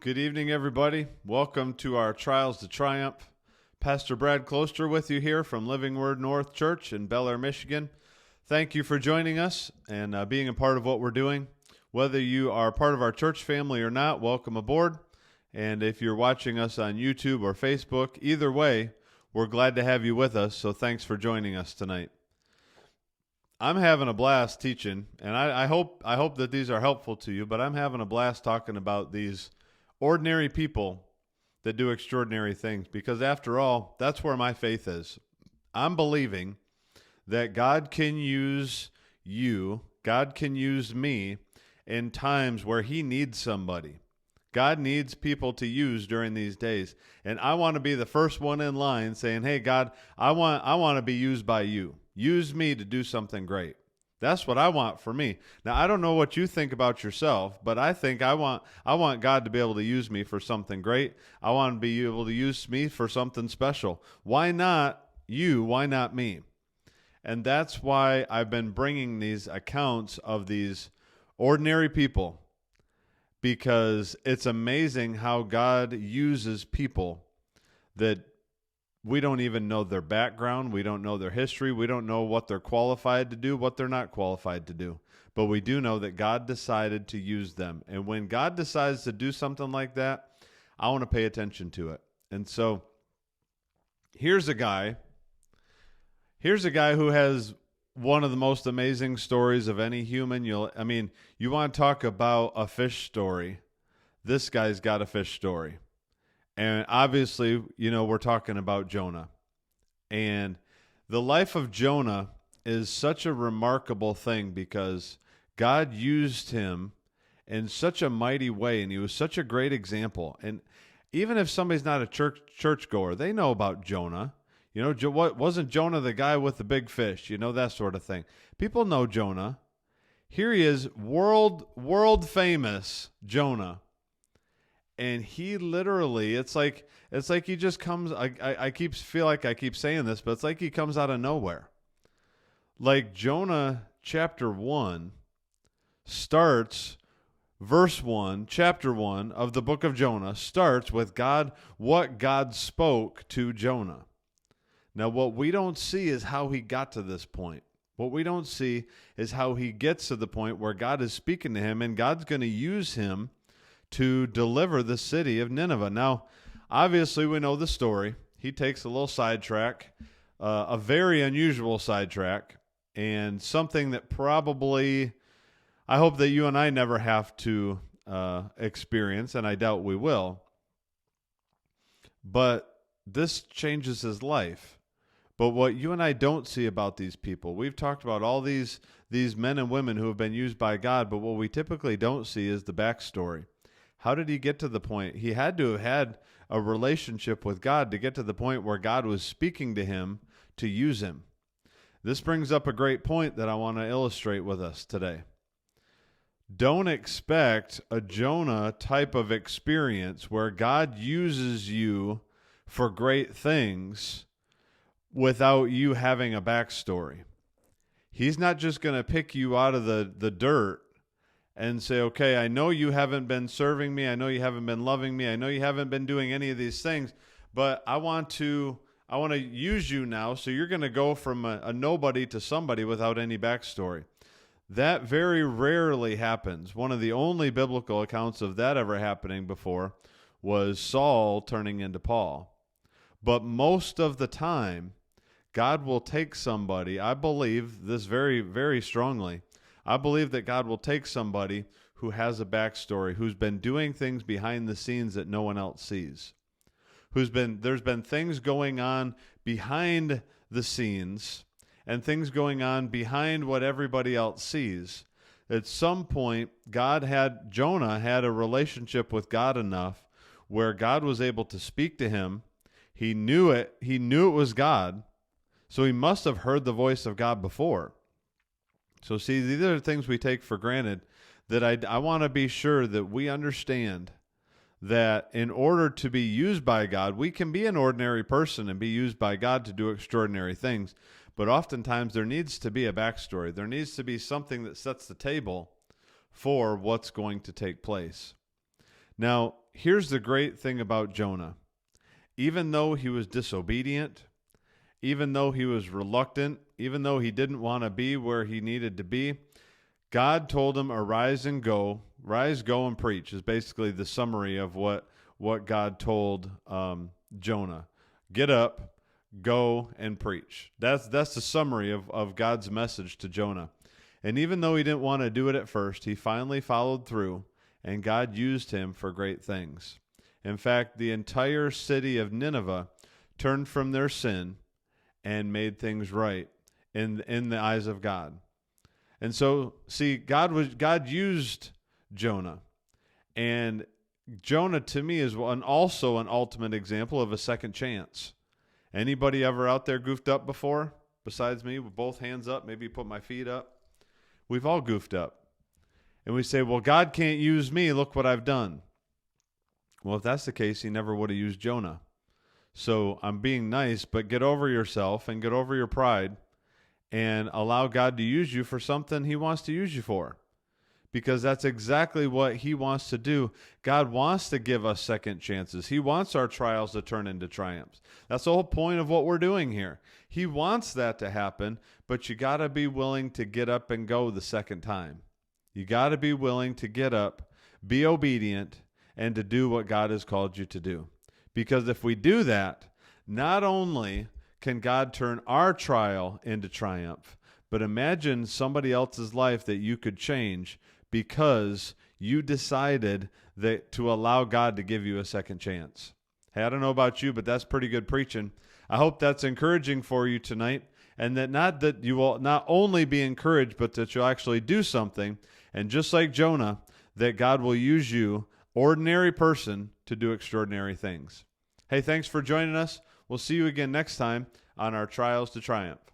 Good evening, everybody. Welcome to our Trials to Triumph. Pastor Brad Closter with you here from Living Word North Church in Bel Air, Michigan. Thank you for joining us and being a part of what we're doing. Whether you are part of our church family or not, welcome aboard. And if you're watching us on YouTube or Facebook, either way, we're glad to have you with us, so thanks for joining us tonight. I'm having a blast teaching, and I hope that these are helpful to you, but I'm having a blast talking about these ordinary people that do extraordinary things, because after all, that's where my faith is. I'm believing that God can use you, God can use me in times where he needs somebody. God needs people to use during these days. And I want to be the first one in line saying, hey, God, I want to be used by you. Use me to do something great. That's what I want for me. Now, I don't know what you think about yourself, but I think I want God to be able to use me for something great. I want to be able to use me for something special. Why not you? Why not me? And that's why I've been bringing these accounts of these ordinary people, because it's amazing how God uses people that we don't even know their background. We don't know their history. We don't know what they're qualified to do, what they're not qualified to do. But we do know that God decided to use them. And when God decides to do something like that, I want to pay attention to it. And so here's a guy who has one of the most amazing stories of any human. You want to talk about a fish story. This guy's got a fish story. And obviously, we're talking about Jonah. And the life of Jonah is such a remarkable thing because God used him in such a mighty way, and he was such a great example. And even if somebody's not a churchgoer, they know about Jonah. Wasn't Jonah the guy with the big fish? That sort of thing. People know Jonah. Here he is, world famous Jonah. And he literally, it's like he just comes, I feel like I keep saying this, but it's like he comes out of nowhere. Like Jonah chapter 1 starts, verse 1, chapter 1 of the book of Jonah starts with what God spoke to Jonah. Now, what we don't see is how he got to this point. What we don't see is how he gets to the point where God is speaking to him, and God's going to use him to deliver the city of Nineveh. Now, obviously, we know the story. He takes a little sidetrack, a very unusual sidetrack, and something that probably, I hope that you and I never have to experience, and I doubt we will. But this changes his life. But what you and I don't see about these people, we've talked about all these men and women who have been used by God, but what we typically don't see is the backstory. How did he get to the point? He had to have had a relationship with God to get to the point where God was speaking to him to use him. This brings up a great point that I want to illustrate with us today. Don't expect a Jonah type of experience where God uses you for great things without you having a backstory. He's not just going to pick you out of the dirt and say, okay, I know you haven't been serving me. I know you haven't been loving me. I know you haven't been doing any of these things, but I want to use you now. So you're going to go from a nobody to somebody without any backstory. That very rarely happens. One of the only biblical accounts of that ever happening before was Saul turning into Paul. But most of the time, God will take somebody. I believe this very, very strongly. I believe that God will take somebody who has a backstory, who's been doing things behind the scenes that no one else sees. There's been things going on behind the scenes and things going on behind what everybody else sees. At some point, Jonah had a relationship with God enough where God was able to speak to him. He knew it. He knew it was God. So he must have heard the voice of God before. So see, these are things we take for granted that I want to be sure that we understand that in order to be used by God, we can be an ordinary person and be used by God to do extraordinary things. But oftentimes there needs to be a backstory. There needs to be something that sets the table for what's going to take place. Now, here's the great thing about Jonah. Even though he was disobedient, even though he was reluctant, even though he didn't want to be where he needed to be, God told him, arise and go. Rise, go, and preach is basically the summary of what God told Jonah. Get up, go, and preach. That's the summary of God's message to Jonah. And even though he didn't want to do it at first, he finally followed through, and God used him for great things. In fact, the entire city of Nineveh turned from their sin and made things right in the eyes of God. And so, see, God used Jonah. And Jonah, to me, is also an ultimate example of a second chance. Anybody ever out there goofed up before? Besides me, with both hands up, maybe put my feet up. We've all goofed up. And we say, well, God can't use me. Look what I've done. Well, if that's the case, he never would have used Jonah. So I'm being nice, but get over yourself and get over your pride and allow God to use you for something he wants to use you for. Because that's exactly what he wants to do. God wants to give us second chances. He wants our trials to turn into triumphs. That's the whole point of what we're doing here. He wants that to happen, but you got to be willing to get up and go the second time. You got to be willing to get up, be obedient, and to do what God has called you to do. Because if we do that, not only can God turn our trial into triumph, but imagine somebody else's life that you could change because you decided that to allow God to give you a second chance. Hey, I don't know about you, but that's pretty good preaching. I hope that's encouraging for you tonight, and that you will not only be encouraged, but that you'll actually do something. And just like Jonah, that God will use you, ordinary person, to do extraordinary things. Hey, thanks for joining us. We'll see you again next time on our Trials to Triumph.